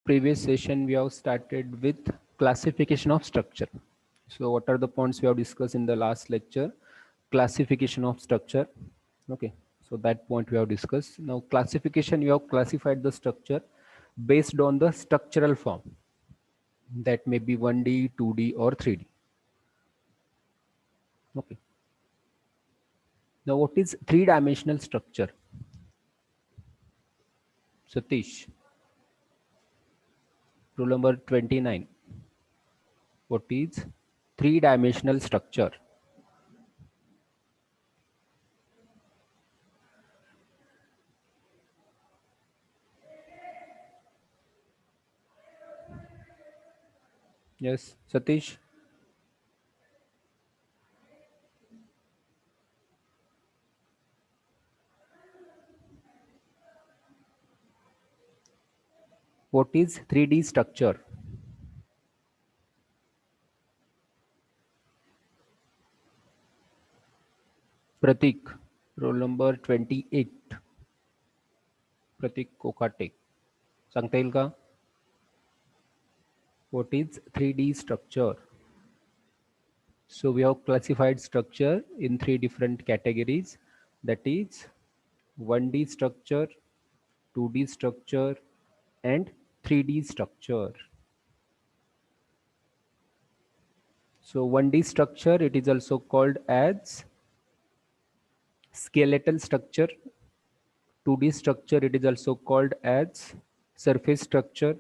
previous session we have started with classification of structure. So what are the points we have discussed in the last lecture? Classification of structure. Okay, so that point we have discussed. Now classification, you have classified the structure based on the structural form, that may be 1D, 2D or 3D. Okay, now what is three-dimensional structure? Satish, rule number 29. What is three-dimensional structure? Yes, Satish. What is 3D structure? Pratik, roll number 28. Pratik Kokate. सांगता येईल का? What is 3D structure? So we have classified structure in three different categories. That is 1D structure, 2D structure, and 3D structure. So 1D structure, it is also called as skeletal structure. 2D structure, it is also called as surface structure,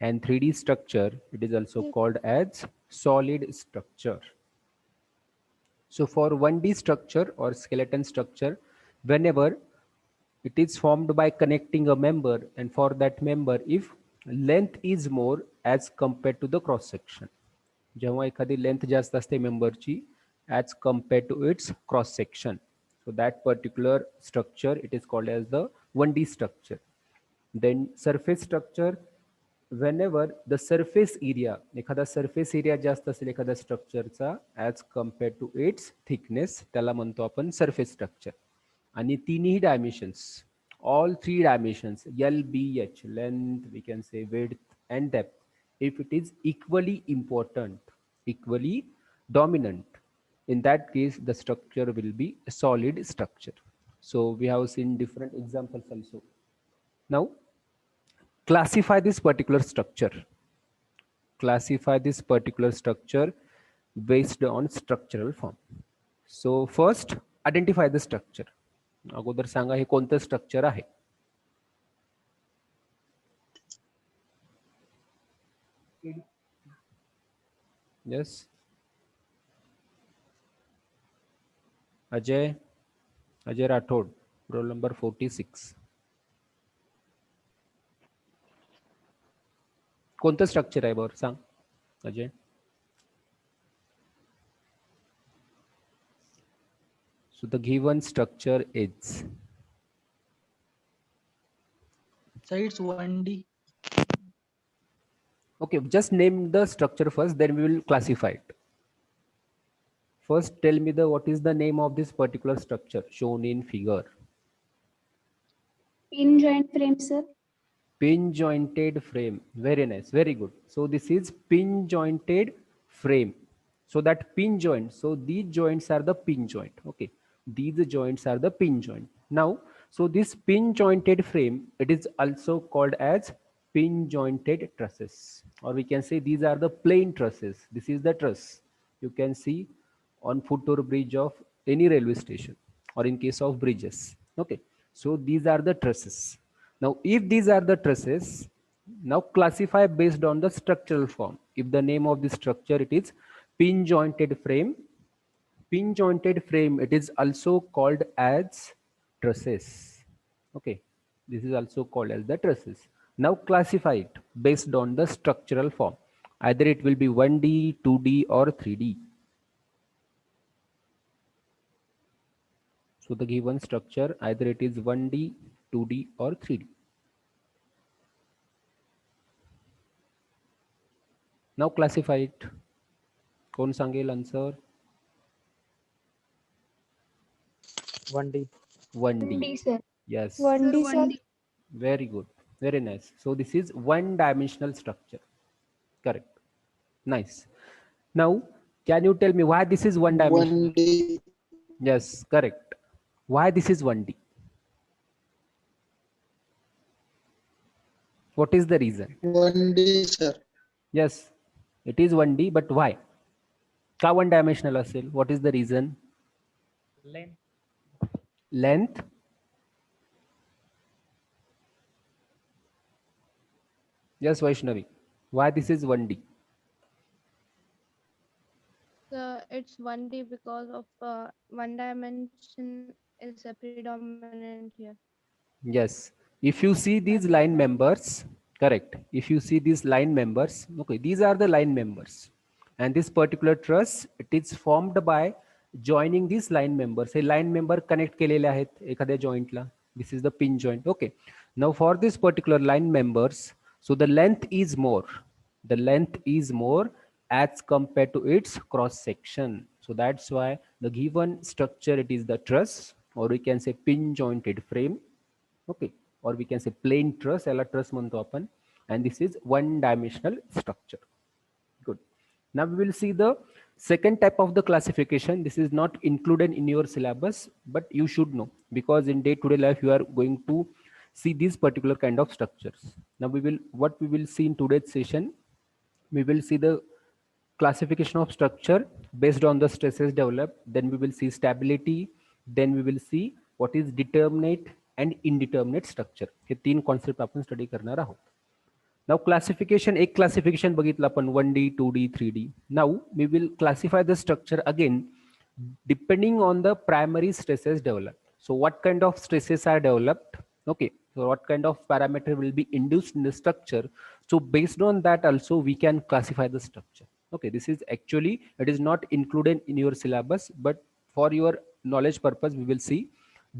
and 3D structure, it is also called as solid structure. So for 1D structure or skeleton structure, whenever it is formed by connecting a member, and for that member if length is more as compared to the cross section, जेव्हा एखादी length जास्त असते मेंबरची as compared to its cross section, so that particular structure, it is called as the 1D structure. Then surface structure, whenever the surface area, एखादा surface area जास्त असेल एखाद्या स्ट्रक्चरचा as compared to its thickness, त्याला म्हणतो आपण surface structure. आणि तिन्ही dimensions, all three dimensions, LBH, length, we can say width and depth, if it is equally important, equally dominant, in that case the structure will be a solid structure. So we have seen different examples also. Now classify this particular structure. Classify this particular structure based on structural form. So first identify the structure. अगोदर सांगा हे कोणतं structure आहे. Yes, Ajay Rathod, roll number 46. कोणतं structure आहे बरं सांग Ajay. So the given structure is, So it's 1D. okay, just name the structure first, then we will classify it. First tell me what is the name of this particular structure shown in figure. Pin joint frame, sir. Pin jointed frame, very nice, very good. So this is pin jointed frame. So that pin joint, so these joints are the pin joint. Okay, these joints are the pin joint. Now so this pin jointed frame, it is also called as pin jointed trusses, or we can say these are the plain trusses. This is the truss you can see on foot or bridge of any railway station, or in case of bridges. Okay, so these are the trusses. Now if these are the trusses, now classify based on the structural form. If the name of the structure, it is pin jointed frame, pin jointed frame, it is also called as trusses. Okay, this is also called as the trusses. Now classify it based on the structural form. Either it will be 1D, 2D or 3D. So the given structure, either it is 1D, 2D or 3D. Now classify it. कौन सांगेल answer? 1D. 1D. D, sir. Yes. 1D, sir. Very good. Very nice. So this is one dimensional structure. Correct. Nice. Now, can you tell me why this is one dimensional? 1D. Yes, correct. Why this is 1D? What is the reason? 1D, sir. Yes, it is 1D, but why? का one dimensional असेल? What is the reason? Length. Length. Yes, Vaishnavi. Why this is 1D? It's 1D because of one dimension is predominant here. Yes. If you see That these is line why. members, correct. If you see these line members, okay, these are the line members. And this particular truss, it is formed by joining these line members. हे line member connect केलेले आहेत एखाद्या jointला. This is the pin joint. Okay. Now for this particular line members, so the length is more. The length is more as compared to its cross section. So that's why the given structure, it is the truss, or we can say pin jointed frame. Okay, or we can say plain truss, याला truss म्हणतो आपण, and this is one dimensional structure. Good. Now we will see the second type of the classification. This is not included in your syllabus, but you should know, because in day to day life you are going to see these particular kind of structures. Now what we will see in today's session, we will see the classification of structure based on the stresses developed, then we will see stability, then we will see what is determinate and indeterminate structure. हे तीन concept आपण study करणार आहोत. Now classification, एक classification बघितलं आपण 1D, 2D, 3D. Now we will classify the structure again depending on the primary stresses developed. So what kind of stresses are developed? Okay, so what kind of parameter will be induced in the structure? So based on that also we can classify the structure. Okay, this is actually, it is not included in your syllabus, but for your knowledge purpose we will see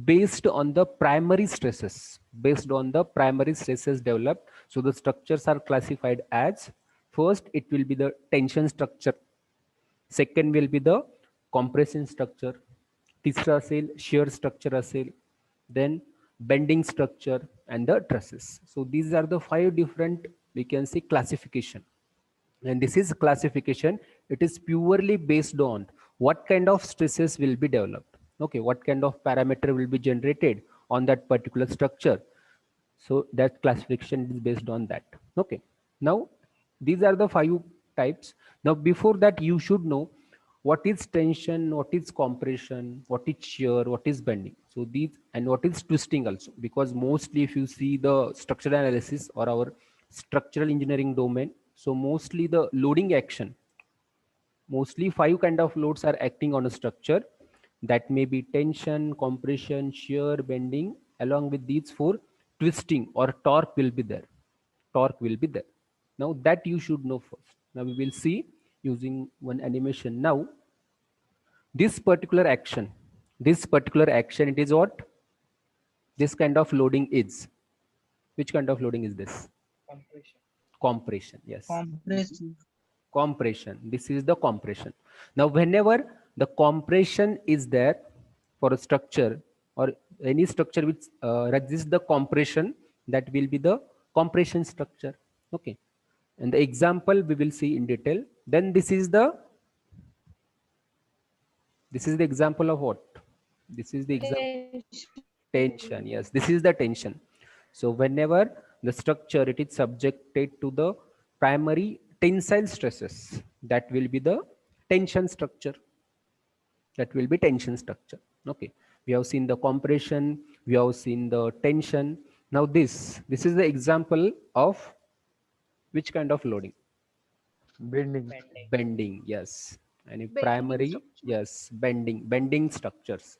based on the primary stresses, based on the primary stresses developed. So the structures are classified as, first it will be the tension structure, second will be the compression structure, तिसरा असेल shear structure असेल, then bending structure and the trusses. So these are the 5 different, we can say, classification. And this is classification, it is purely based on what kind of stresses will be developed. Okay, what kind of parameter will be generated on that particular structure. So that classification is based on that. Okay, now these are the 5 types. Now before that you should know what is tension, what is compression, what is shear, what is bending. So these, and what is twisting also, because mostly if you see the structural analysis or our structural engineering domain, so mostly the loading action, mostly 5 kind of loads are acting on a structure. That may be tension, compression, shear, bending. Along with these 4, twisting or torque will be there. Torque will be there. Now that you should know first. Now we will see using one animation. Now this particular action, it is what this kind of loading is. Which kind of loading is this? Compression. Compression. Yes. Compressive. Compression, this is the compression. Now whenever the compression is there for a structure or any structure which resists the compression, that will be the compression structure. Okay, and the example we will see in detail. Then this is the example of what? This is the example. Tension. Yes, this is the tension. So whenever the structure, it is subjected to the primary tensile stresses, that will be the tension structure. That will be tension structure. Okay, we have seen the compression, we have seen the tension. Now this is the example of which kind of loading? Bending. Bending. Yes, and Bending primary, structure. yes, bending structures.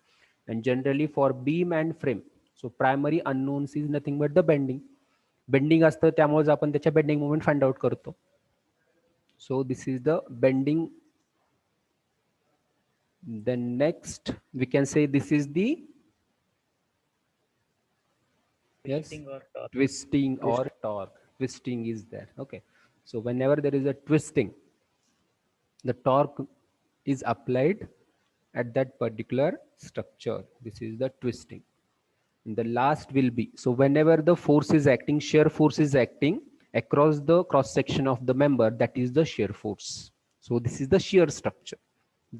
And generally for beam and frame, so primary unknowns is nothing but the bending असतं, त्यामुळे आपण त्याच्या bending moment find out करतो. So this is the bending. Then next we can say this is the, yes, Twisting or torque. twisting or torque. Twisting is there. Okay, so whenever there is a twisting, the torque is applied at that particular structure. This is the twisting. And the last will be, so whenever the force is acting, shear force is acting across the cross section of the member, that is the shear force. So this is the shear structure.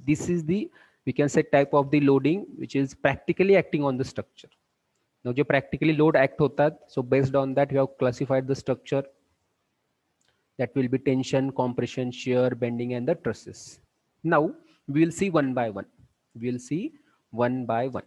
This is the, we can say, type of the loading which is practically acting on the structure. Now जो practically load act होता है, so based on that we have classified the structure, that will be tension, compression, shear, bending, and the trusses. Now we will see one by one. We will see one by one.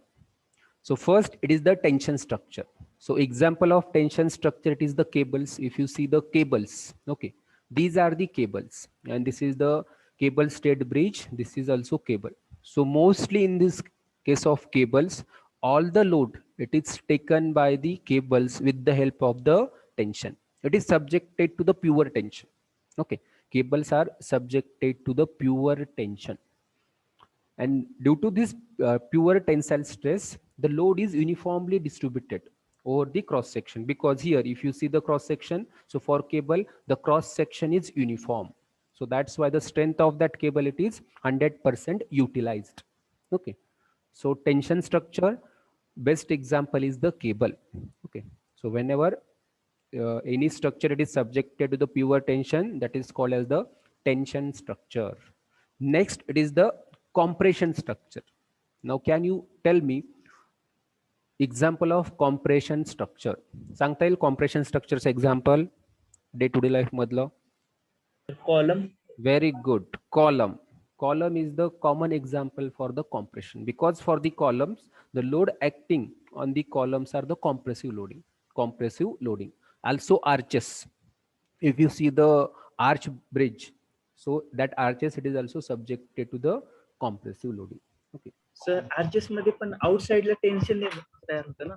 So first it is the tension structure. So example of tension structure, it is the cables. If you see the cables, okay, these are the cables, and this is the cable stayed bridge. This is also cable. So mostly in this case of cables, all the load, it is taken by the cables with the help of the tension. It is subjected to the pure tension. Okay, cables are subjected to the pure tension. And due to this pure tensile stress, the load is uniformly distributed over the cross section, because here if you see the cross section, so for cable the cross section is uniform, so that's why the strength of that cable, it is 100% utilized. Okay, so tension structure, best example is the cable. Okay, so whenever any structure it is subjected to the pure tension, that is called as the tension structure. Next it is the compression structure. Now can you tell me example of compression structure? सांगता येईल compression structures example day to day life मधलं? Column. Very good. Column. Column is the common example for the compression, because for the columns, the load acting on the columns are the compressive loading. Compressive loading. Also arches. If you see the arch bridge, so that arches, it is also subjected to the compressive loading. Okay. Sir arches मध्ये पण outside ला tension तयार होतं ना,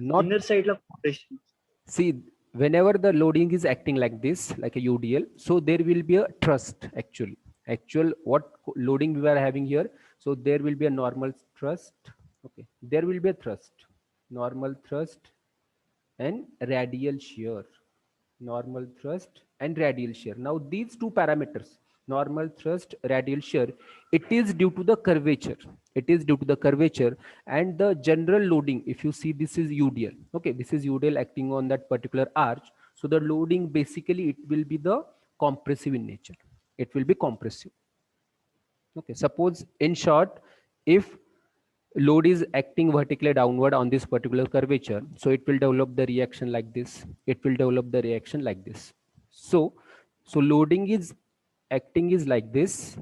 Not, inner side ला compression. see, whenever the loading is acting like this, like a UDL, so there will be a thrust actually. Actual what loading we are having here, so there will be a normal thrust. Okay, there will be a thrust, normal thrust, and radial shear. Normal thrust and radial shear. Now these two parameters, normal thrust, radial shear, it is due to the curvature. It is due to the curvature and the general loading. If you see, this is UDL. Okay, this is UDL acting on that particular arch. So the loading basically it will be the compressive in nature. It will be compressive. Okay, suppose in short, if load is acting vertically downward on this particular curvature, so it will develop the reaction like this. It will develop the reaction like this. So loading is acting is like this,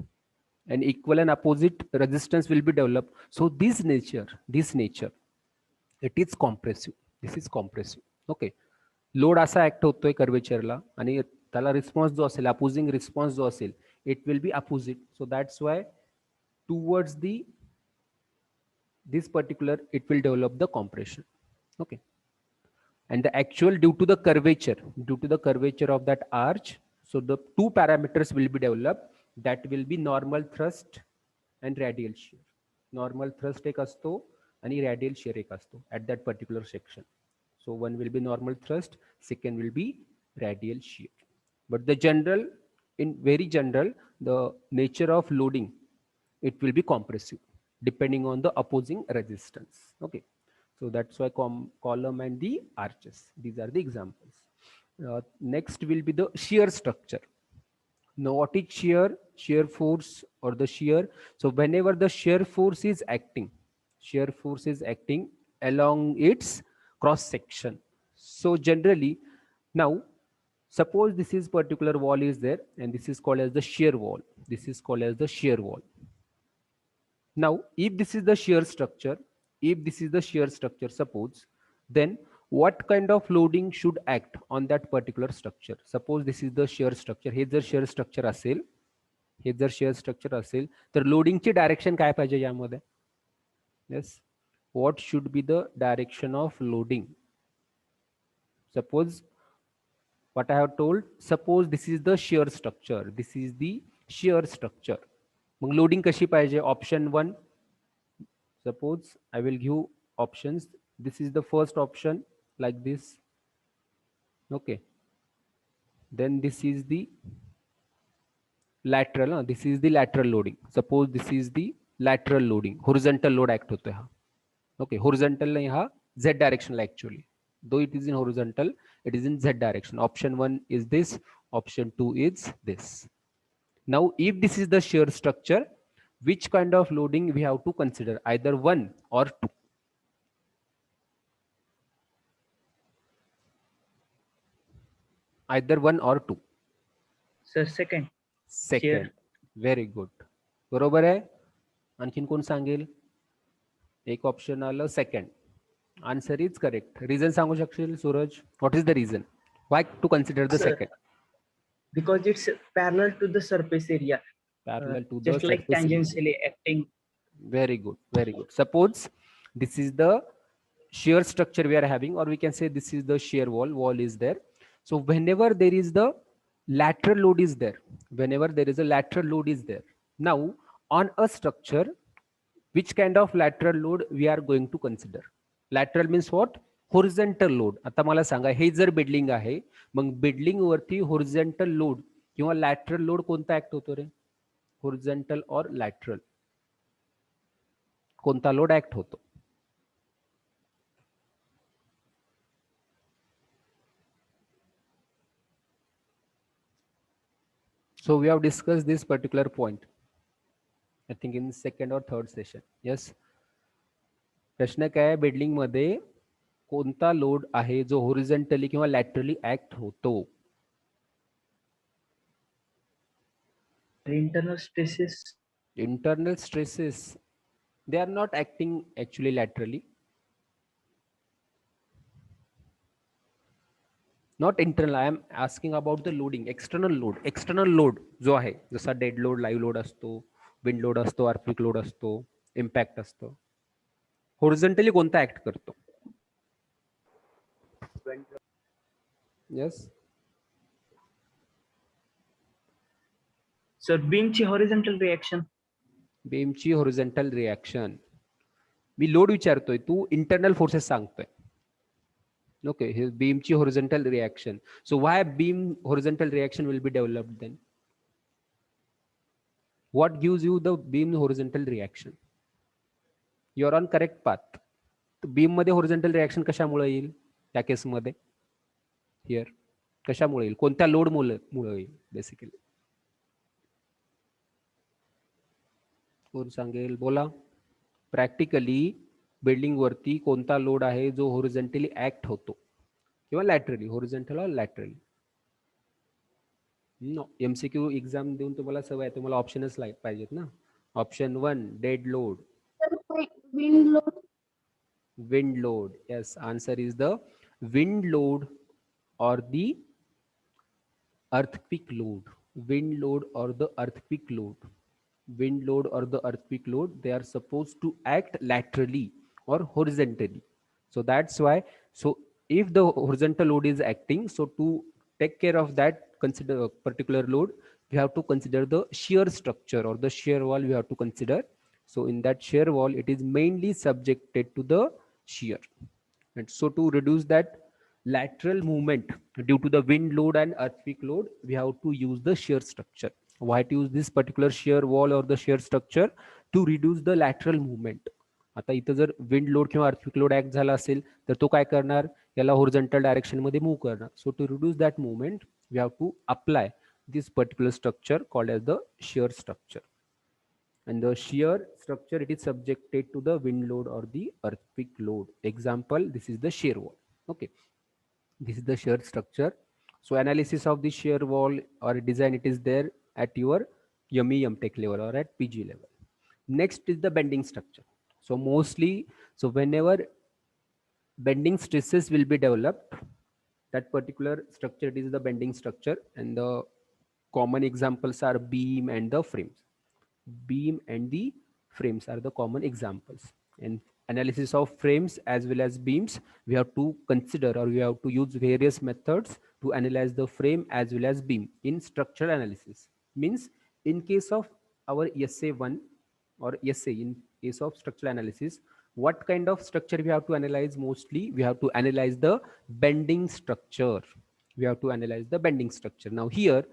and equal and opposite resistance will be developed. So this nature, it is compressive. This is compressive. Okay, load असा act होतोय कर्वेचरला, आणि त्याला response जो असेल, opposing response जो असेल, it will be opposite. So that's Y towards the this particular, it will develop the compression. Okay, and the actual, due to the curvature of that arch, so the two parameters will be developed, that will be normal thrust and radial shear. Normal thrust एक असतो आणि radial shear एक असतो at that particular section. So one will be normal thrust, second will be radial shear. But the general, in very general, the nature of loading, it will be compressive depending on the opposing resistance. Okay, so that's why column and the arches, these are the examples. Next will be the shear structure. Now what is shear force or the shear? So whenever the shear force is acting along its cross section. So generally, now suppose this is particular wall is there, and this is called as the shear wall. This is called as the shear wall. Now, if this is the shear structure, suppose, then what kind of loading should act on that particular structure? Suppose this is the shear structure. हे जर shear structure असेल, तर loading ची direction काय पाहिजे यामध्ये? Yes, what should be the direction of loading? Suppose what I have told, suppose this is the shear structure. This is the shear structure. Mug loading कशी पाहिजे? Option 1, suppose I will give options. This is the first option, like this. Okay, then this is the lateral. This is the lateral loading. Suppose this is the lateral loading, horizontal load act होतोय हा. Okay, horizontal नाही हा Z direction actually. Though it is in horizontal, it is in Z direction. Option 1 is this, option 2 is this. Now, if this is the shear structure, which kind of loading we have to consider? Either 1 or 2. Either 1 or 2. Sir, second. Second. Very good. बरोबर आहे. आणखीन कोण सांगेल? एक option आलं second. Answer is correct. Reason सांगू शकशील Suraj? What is the reason why to consider the Sir, second? because it's parallel to the surface area, Parallel to the just like surface area. tangentially acting. Very good, very good. Suppose this is the shear structure we are having, or we can say this is the shear wall. Wall is there. So whenever there is the lateral load is there, whenever there is a lateral load is there. Now on a structure, which kind of lateral load we are going to consider? Lateral means what? Horizontal load. आता मला सांगा, हे जर बेडलिंग आहे, मग बेडलिंग वरती horizontal load किंवा lateral load कोणता act होतो रे? Horizontal और लॅटरल कोणता लोड ऍक्ट होतो? So we have discussed this particular point, I think in second or third session. Yes. प्रश्न काय आहे, बेडलिंग मध्ये कोणता लोड आहे जो होरिझोंटली किंवा लॅटरली ऍक्ट होतो? Internal stresses. Internal stresses, they are not acting actually laterally. Not internal, I am asking about the loading. External load. External load जो आहे, जसा डेड लोड, लाईव्ह लोड असतो, विंड लोड असतो, earthquake load असतो, impact असतो, horizontally कोणता act करतो? Yes. Sir, beamची horizontal reaction. बीमची होरिझोंटल रिॲक्शन. मी लोड विचारतोय, तू इंटरनल फोर्सेस सांगतोय. Okay, his beamची horizontal reaction. So why beam horizontal reaction will be developed then? What gives you the beam horizontal reaction? You are on correct path. Beam मध्ये horizontal reaction कशामुळे येईल त्या case मध्ये? Here कशामुळे येईल? कोणत्या लोड मुळे येईल बेसिकली? कोण सांगेल? बोला. प्रॅक्टिकली बिल्डिंग वरती कोणता लोड आहे जो होरिझोंटली ऍक्ट होतो किंवा लॅटरली? होरिझोंटल और लॅटरली? नो. एमसीक्यू एक्झाम देऊन तुम्हाला सवय आहे, तुम्हाला ऑप्शनच पाहिजेत ना. Option 1 dead load. Wind load. Wind load. Yes, answer is the wind load or the earthquake load. Wind load or the earthquake load. Wind load or the earthquake load, they are supposed to act laterally or horizontally. So that's why, so if the horizontal load is acting, so to take care of that, consider a particular load, we have to consider the shear structure or the shear wall we have to consider. So in that shear wall, it is mainly subjected to the shear. And so to reduce that lateral movement due to the wind load and earthquake load, we have to use the shear structure. Why to use this particular shear wall or the shear structure? To reduce the lateral movement. आता इथं जर wind load किंवा earthquake load act झाला असेल तर तो काय करणार? याला होरिझोंटल डायरेक्शन मध्ये मूव्ह करणार. So to reduce that movement we have to apply this particular structure called as the shear structure. And the shear structure, it is subjected to the wind load or the earthquake load. Example, this is the shear wall. Okay, this is the shear structure. So analysis of the shear wall or design, it is there at your MEM Tech level or at PG level. Next is the bending structure. So mostly, so whenever bending stresses will be developed, that particular structure, it is the bending structure, and the common examples are beam and the frames. Beam and the frames are the common examples. And analysis of frames as well as beams, we have to consider, or we have to use various methods to analyze the frame as well as beam in structural analysis. Means in case of our SA1 or SA, in case of structural analysis, what kind of structure we have to analyze? Mostly we have to analyze the bending structure. We have to analyze the bending structure. Now here,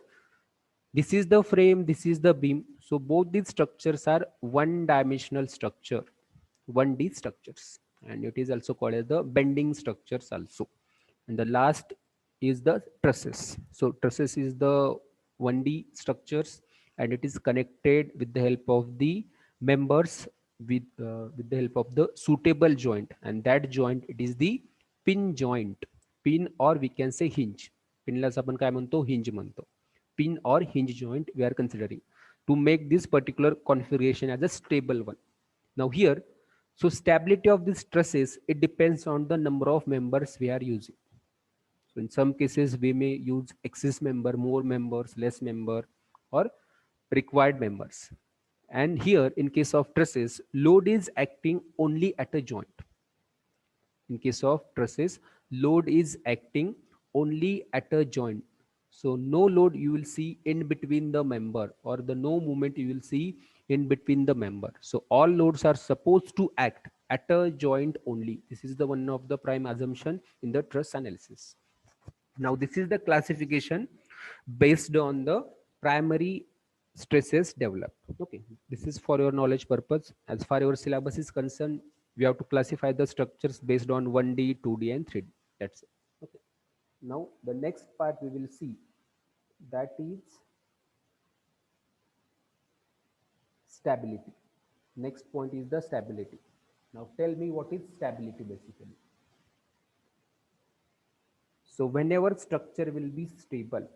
this is the frame, this is the beam. So both these structures are one dimensional structure, 1D structures. and it is also called as the bending structures also. And the last is the trusses. So trusses is the 1D structures, and it is connected with the help of the members with the help of the suitable joint, and that joint it is the pin joint. Pin or we can say hinge. Pinलाच आपण काय म्हणतो, hinge म्हणतो. Pin or hinge joint we are considering to make this particular configuration as a stable one. Now here, so stability of these trusses, it depends on the number of members we are using. So in some cases we may use excess member, more members, less member, or required members. And here in case of trusses, load is acting only at a joint. In case of trusses, load is acting only at a joint. So no load you will see in between the member, or the no movement you will see in between the member. So all loads are supposed to act at a joint only. This is the one of the prime assumption in the truss analysis. Now this is the classification based on the primary stresses developed. Okay, this is for your knowledge purpose. As far your syllabus is concerned, we have to classify the structures based on 1D, 2D and 3D. That's it. Okay. Now the next part we will see, that is stability. Next point is the stability. Now tell me what is stability basically. So whenever structure will be stable,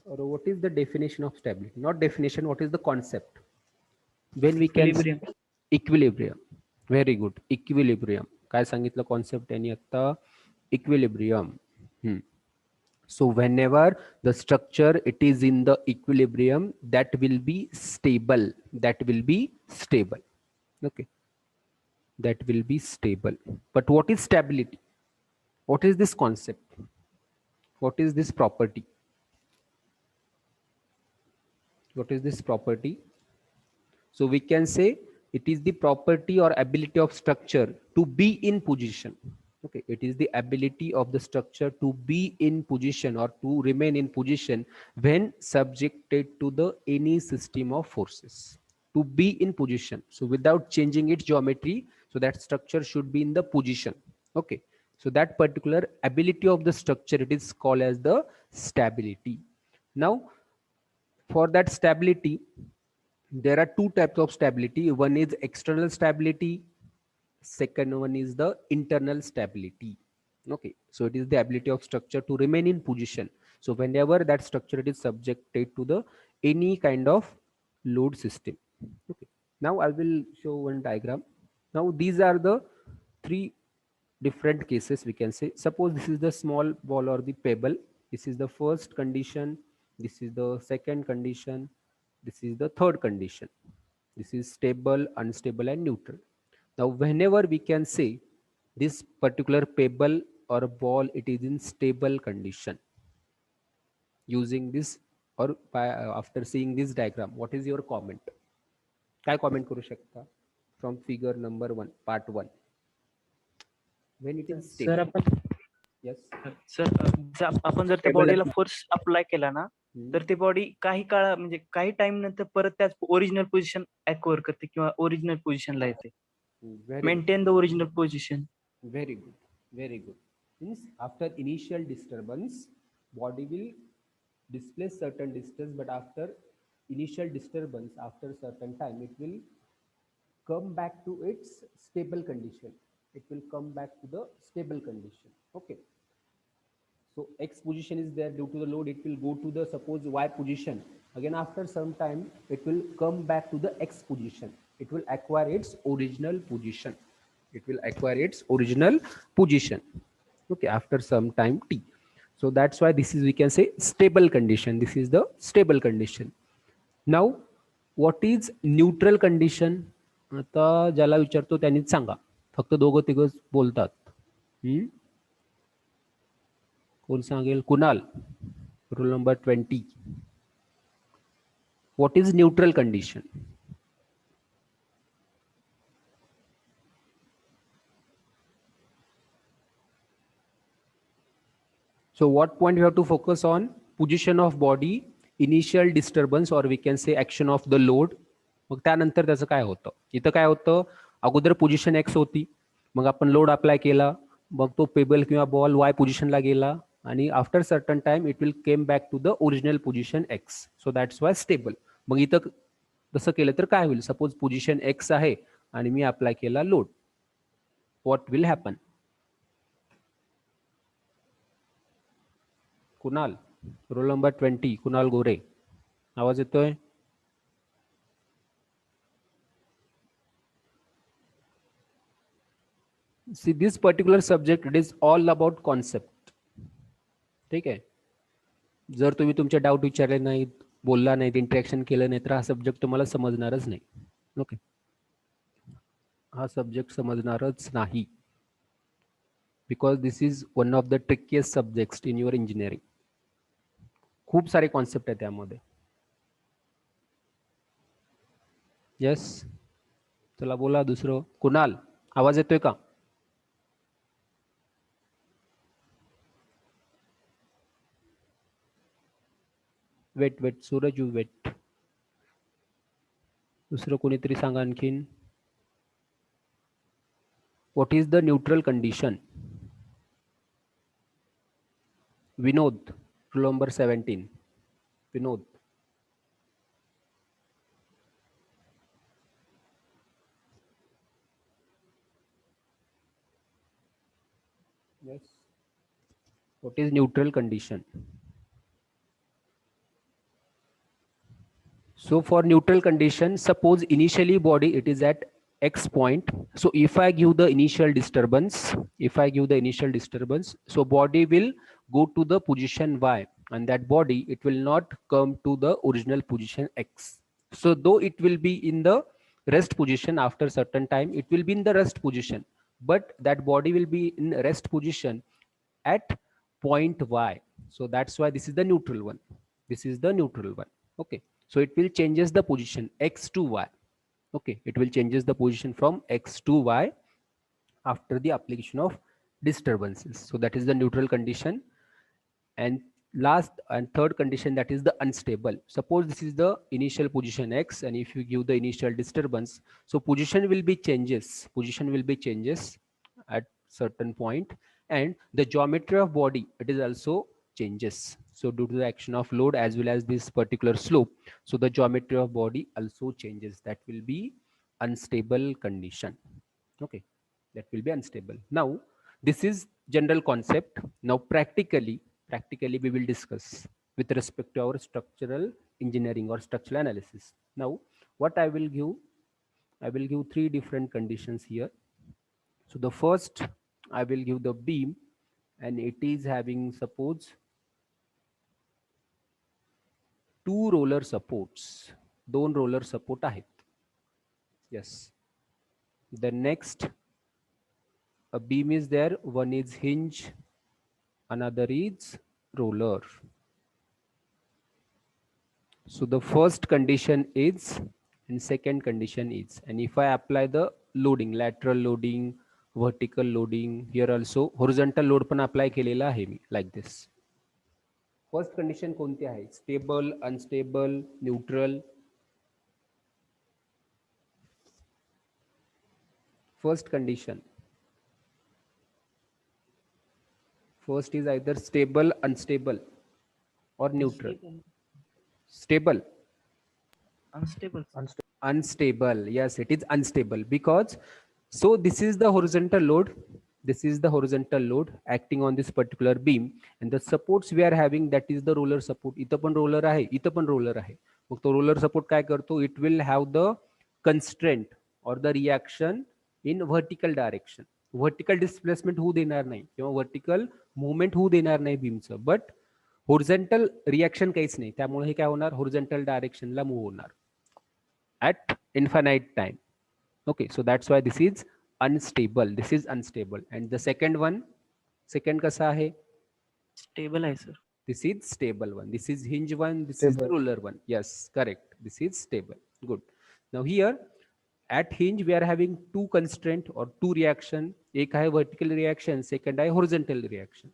or what is the definition of stability? Not definition, what is the concept? When we can Equilibrium. Equilibrium. Very good. Equilibrium. काय सांगितलं concept यांनी आता? Equilibrium. So whenever the structure it is in the equilibrium, that will be stable. That will be stable. Okay. That will be stable. But what is stability? What is this concept? What is this property? What is this property? So we can say it is the property or ability of structure to be in position. Okay, it is the ability of the structure to be in position or to remain in position when subjected to the any system of forces. To be in position. So without changing its geometry, so that structure should be in the position. Okay. So that particular ability of the structure, it is called as the stability. Now, for that stability, there are two types of stability. One is external stability. Second one is the internal stability. Okay. So it is the ability of structure to remain in position. So whenever that structure it is subjected to the any kind of load system. Okay. Now I will show one diagram. Now these are the three different cases we can say. Suppose this is the small ball or the pebble. This is the first condition. This is the second condition. This is the third condition. This is stable, unstable and neutral. Now whenever we can say this particular pebble or ball, it is in stable condition. Using this or after seeing this diagram, what is your comment? काय comment करू शकता from figure number 1, part 1? When it is stable. Sir आपण Yes. Sir आपण जर त्या Stable बॉडीला आहे. Force apply केला ना, तर ती बॉडी काही काळ म्हणजे काही टाइम नंतर परत त्याच ओरिजिनल पोझिशन अक्वायर करते किंवा ओरिजिनल पोझिशनला येते. Maintain the original position. Very good. Very good. Means after initial disturbance, body will displace certain distance, but after initial disturbance, after certain time, it will come back to its stable condition. It will come back to the stable condition. Okay. So X position is there due to the load. It will go to the suppose Y position. Again, after some time, it will come back to the X position. It will acquire its original position. It will acquire its original position. Okay, after some time T. So that's why this is, we can say, stable condition. This is the stable condition. Now, what is neutral condition? आता ज्याला विचारतो त्यांनीच सांगा. फक्त दोघं तिघच बोलतात. कोण सांगेल? Kunal, rule number 20. What is neutral condition? So what point you have to focus on? Position of body, initial disturbance, or we can say action of the load. मग त्यानंतर त्याचं काय होतं? इथं काय होतं? अगोदर पोझिशन एक्स होती, मग आपण लोड अप्लाय केला, मग तो पेबल किंवा बॉल वाय पोझिशनला गेला आणि after certain time it will came back to the original position X. So that's why stable. मग इथं तसं केलं तर काय होईल? सपोज पोझिशन एक्स आहे आणि मी अप्लाय केला load, what will happen? Kunal, roll number 20, Kunal गोरे, आवाज येतोय? See this particular subject, it is all about concept. ठीक आहे. जर तुम्ही तुमचे डाऊट विचारले नाहीत, बोलला नाहीत, इंटरॅक्शन केलं नाही तर हा सब्जेक्ट तुम्हाला समजणारच नाही. ओके, हा सब्जेक्ट समजणारच नाही. Because this is one of the trickiest subjects in your engineering. खूप सारे कॉन्सेप्ट आहे त्यामध्ये. येस, चला बोला दुसरं. कुणाल, आवाज येतोय का? Wait Suraj, you wait. दुसरं कोणीतरी सांगा आणखीन. What is the neutral condition? Vinod, roll number 17. Vinod. Yes. What is neutral condition? So for neutral condition, suppose initially body it is at x point. So if I give the initial disturbance, so body will go to the position y, and that body it will not come to the original position x. So though it will be in the rest position, after certain time it will be in the rest position, but that body will be in rest position at point y. So that's why this is the neutral one. This is the neutral one. Okay, so it will changes the position x to y. Okay, it will changes the position from x to y after the application of disturbances. So that is the neutral condition. And last and third condition, that is the unstable. Suppose this is the initial position x, and if you give the initial disturbance, so position will be changes at certain point, and the geometry of body it is also changes. So due to the action of load as well as this particular slope, so the geometry of body also changes. That will be unstable condition. Okay, that will be unstable. Now this is general concept. Now practically we will discuss with respect to our structural engineering or structural analysis. Now what I will give three different conditions here. So the first, I will give the beam, and it is having, suppose, two roller supports, दोन roller support आहेत. Yes. The next, a beam is there, one is hinge, another is roller. So the first condition is, and second condition is, and if I apply the loading, lateral loading, vertical loading, here also horizontal load पण apply केलेला आहे मी, like this. First condition कोणती आहे? Stable, unstable, neutral. First condition. First is either stable, unstable, or neutral. Stable. Unstable. Unstable. Yes, it is unstable because, so this is the horizontal load. This is the horizontal load acting on this particular beam, and the supports we are having, that is the roller support. इथं पण roller आहे, इथं पण roller आहे. मग तो roller support काय करतो? It will have the constraint or the reaction in vertical direction. Vertical displacement होऊ देणार नाही किंवा vertical movement होऊ देणार नाही बीमचं, but horizontal reaction काहीच नाही. त्यामुळे हे काय होणार? horizontal direction ला move होणार at infinite time. Okay, so that's why this is unstable. This is unstable. And the second one, second kasa hai? Stable आहे sir. This is stable one. This is hinge one. This is the Stable. roller one. Yes, correct. This is stable. Good. Now here at hinge we are having two constraint or two reaction. एक है vertical reaction, second है horizontal reaction.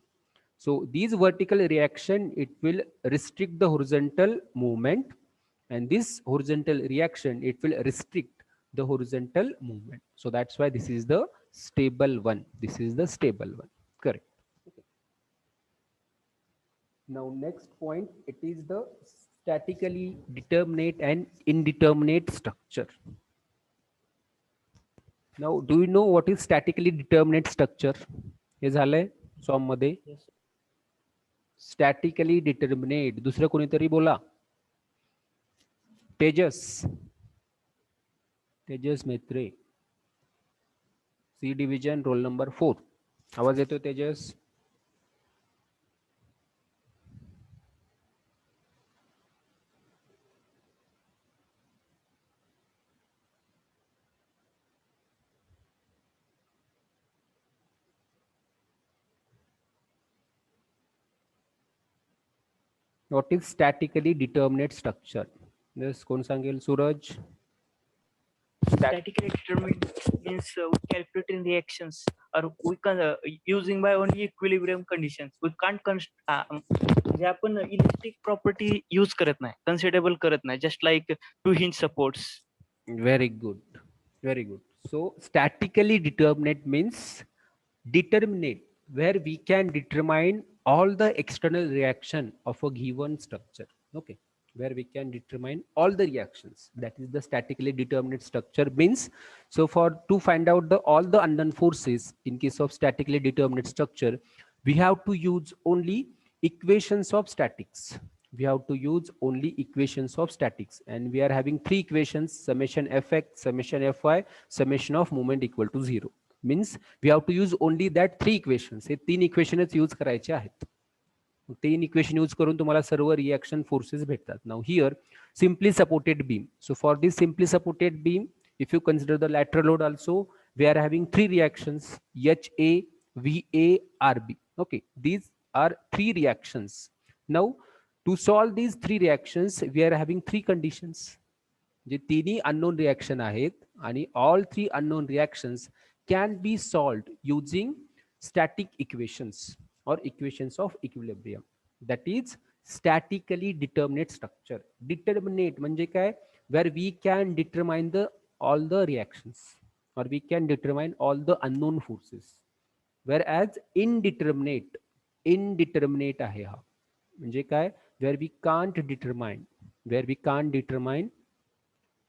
So these vertical reaction, it will restrict the horizontal movement, and this horizontal reaction, it will restrict the horizontal movement. So that's why this is the stable one. This is the stable one. Correct. Okay. Now next point, it is the statically determinate and indeterminate structure. Now do you know what is statically determinate structure? हे झालंय सॉम मध्ये. Statically determinate. दुसरं कोणीतरी बोला. तेजस मेत्रे, सी division, roll number 4. आवाज येतो तेजस? What is statically determinate structure? This कोण सांगेल? सूरज. Statically determined means we calculating reactions or we can using by only equilibrium conditions. We can't म्हणजे आपण इलेक्ट्रिक प्रॉपर्टी यूज करत नाही, कन्सिडरेबल करत नाही, just like 2 hinge supports. Very good. Very good. So statically determinate means determinate, where we can determine all the external reaction of a given structure. Okay, where we can determine all the reactions. That is the statically determinate structure means. So for to find out the all the unknown forces in case of statically determinate structure, we have to use only equations of statics. We have to use only equations of statics, and we are having 3 equations: summation fx, summation fy, summation of moment equal to 0. Means we have to use only that 3 equations. हे 3 इक्वेशनच use करायचे आहेत. 3 equation use करून तुम्हाला सर्व reaction forces भेटतात. Now here simply supported beam. So for this simply supported beam, if you consider the lateral load also, we are having 3 reactions: HA, VA, RB. Okay, these are 3 reactions. Now to solve these 3 reactions, we are having 3 conditions. जे तिन्ही unknown reaction आहेत, आणि all 3 unknown reactions can be solved using static equations or equations of equilibrium. That is statically determinate structure. Determinate म्हणजे काय? Where we can determine the all the reactions, or we can determine all the unknown forces. Whereas indeterminate आहे हा. म्हणजे काय? Where we can't determine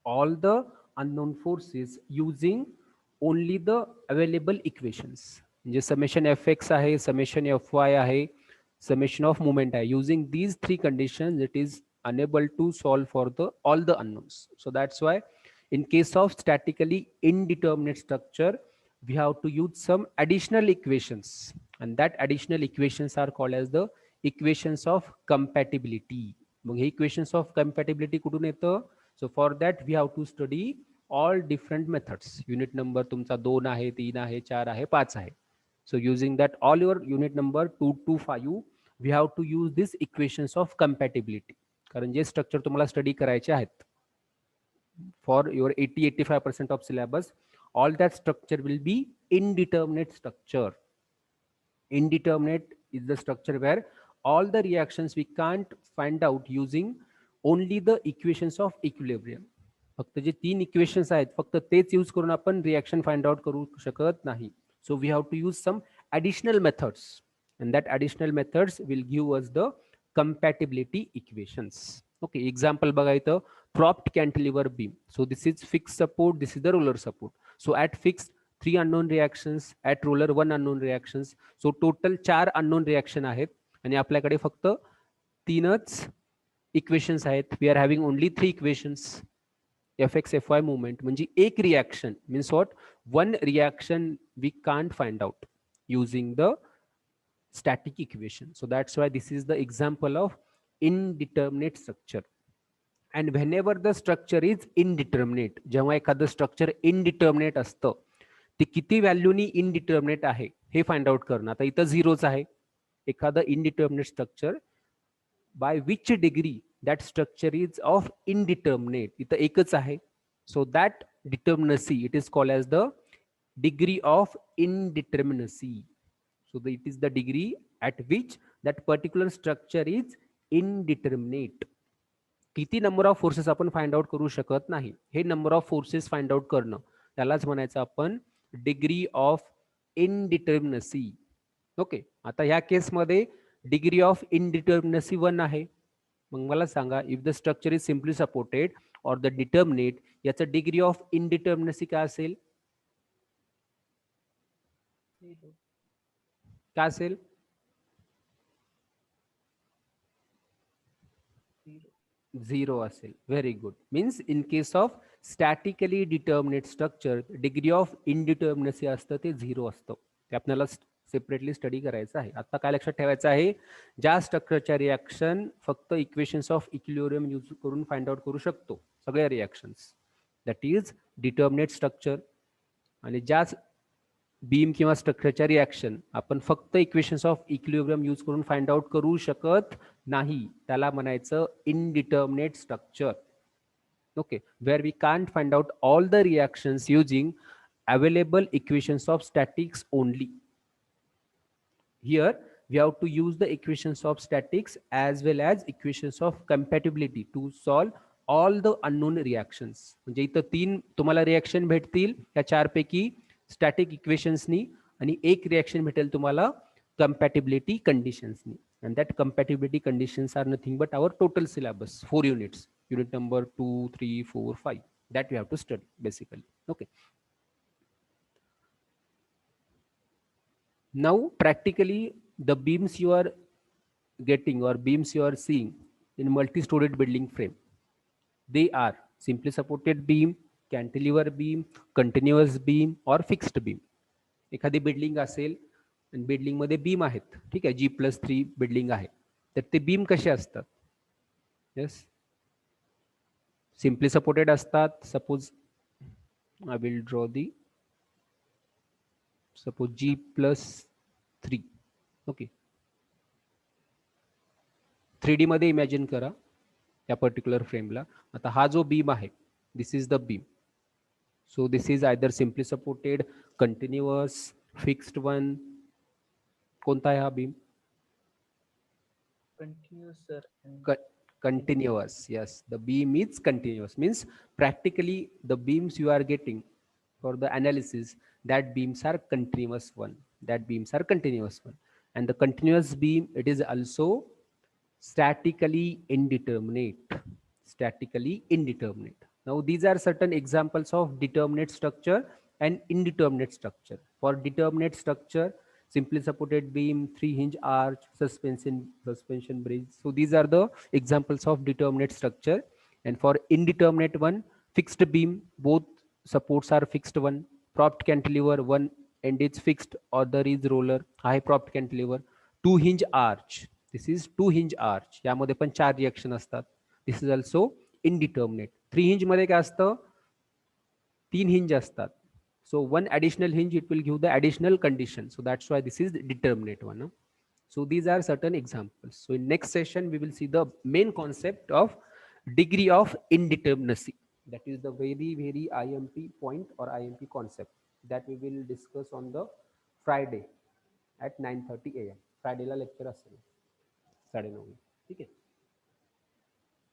all the unknown forces using only the available equations. म्हणजे summation fx आहे, summation fy आहे, summation of moment आहे. Using these 3 conditions, it is unable to solve for the all the unknowns. So that's why in case of statically indeterminate structure, we have to use some additional equations, and that additional equations are called as the equations of compatibility. Mug hey equations of compatibility कुठून येतं? So for that we have to study all different methods. Unit number तुमचा 2 आहे, 3 आहे, 4 आहे, 5 आहे. So using that all your unit number 2 to 5, we have to use these equations of compatibility. कारण जे structure तुम्हाला study करायचे आहेत for your 80-85% of syllabus, all that structure will be indeterminate structure. Indeterminate is the structure where all the reactions we can't find out using only the equations of equilibrium. फक्त जे 3 equations आहेत, फक्त तेच use करून आपण reaction find out करू शकत नाही. So we have to use some additional methods, and that additional methods will give us the compatibility equations. Okay, example बघा इथं, propped cantilever beam. So this is fixed support, this is the roller support. So at fixed 3 unknown reactions, at roller 1 unknown reactions. So total 4 unknown reaction आहेत, आणि आपल्याकडे फक्त 3च equations आहेत. We are having only 3 equations. fx fy movement म्हणजे एक reaction means what? One reaction we can't find out using the static equation. So that's why this is the example of indeterminate structure. And whenever the structure is indeterminate, जेव्हा एखादं structure indeterminate असतं, ते किती व्हॅल्यूनी indeterminate आहे हे find out करणं. आता इथं 0च आहे. एखादं indeterminate structure by which degree that structure is of indeterminate, इथं एकच आहे. So that determinacy, it is called as the degree of indeterminacy. So it is the degree at which that particular structure is indeterminate. किती number of forces आपण find out करू शकत नाही. हे number of forces find out करणं, त्यालाच म्हणायचं आपण डिग्री ऑफ इनडिटर्मिनसी. ओके, आता ह्या केसमध्ये डिग्री ऑफ इनडिटर्मिनसी 1 आहे. मग मला सांगा, if the structure is simply supported और द डिटर्मिनेट, याचं डिग्री ऑफ इनडिटर्मिनसी काय असेल? काय असेल? 0 असेल. Very good. Means in case of statically determinate structure, degree of indeterminacy असतं ते 0 असतं. ते आपल्याला सेपरेटली स्टडी करायचं आहे. आता काय लक्षात ठेवायचं आहे, ज्या स्ट्रक्चरच्या रिॲक्शन फक्त इक्वेशन्स ऑफ इक्विलिब्रियम यूज करून फाइंड आउट करू शकतो, सगळ्या reactions, that is determinate structure. आणि ज्याच बीम किंवा स्ट्रक्चरच्या रिॲक्शन आपण फक्त इक्वेशन्स ऑफ इक्विलिब्रियम यूज करून फाइंड आउट करू शकत नाही, त्याला म्हणायचं indeterminate structure. Okay, where we can't find out all the reactions using available equations of statics only. Here we have to use the equations of statics as well as equations of compatibility to solve all the unknown reactions. म्हणजे इथं 3 तुम्हाला reaction भेटतील या 4 पैकी static इक्वेशन्सनी, आणि एक reaction भेटेल तुम्हाला compatibility conditions. And that compatibility conditions are nothing but our total syllabus, 4 units, unit number 2, 3, 4, 5, that we have to study basically. Okay, now practically the beams you are getting or beams you are seeing in multi-storied building frame, they are simply supported beam, cantilever beam, continuous beam or fixed beam. एखादी building असेल आणि building मध्ये beam आहेत, ठीक आहे, G+3 building आहे, तर ते बीम कसे असतात? यस, सिम्पली सपोर्टेड असतात. Suppose I will draw the, suppose G+3. Okay, 3D मध्ये इमॅजिन करा या पर्टिक्युलर फ्रेमला. आता हा जो बीम आहे, this is the beam. So this is either simply supported, continuous, fixed one. कोणता आहे हा beam? Continuous, sir. Continuous. Yes, the beam is continuous. Means practically the beams you are getting for the analysis, that beams are continuous one. That beams are continuous one. And the continuous beam, it is also statically indeterminate. Statically indeterminate. Now these are certain examples of determinate structure and indeterminate structure. For determinate structure, simply supported beam, 3-hinge arch, suspension bridge. So these are the examples of determinate structure. And for indeterminate one, fixed beam, both supports are fixed one. Propped cantilever, one end is fixed, other is roller. High propped cantilever. 2-hinge arch, this is 2-hinge arch, यामध्ये पण 4 reaction असतात. This is also indeterminate. 3-hinge मध्ये काय असतं? 3 hinge असतात. So one additional hinge, it will give the additional condition. So that's why this is determinate one. So these are certain examples. So in next session, we will see the main concept of degree of indeterminacy. That is the very, very IMP point or IMP concept that we will discuss on the Friday at 9:30 AM. Friday La lecture असेल 9:30. ठीक आहे.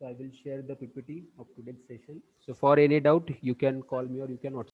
So I will share the PPT of today's session. So for any doubt, you can call me or you can WhatsApp.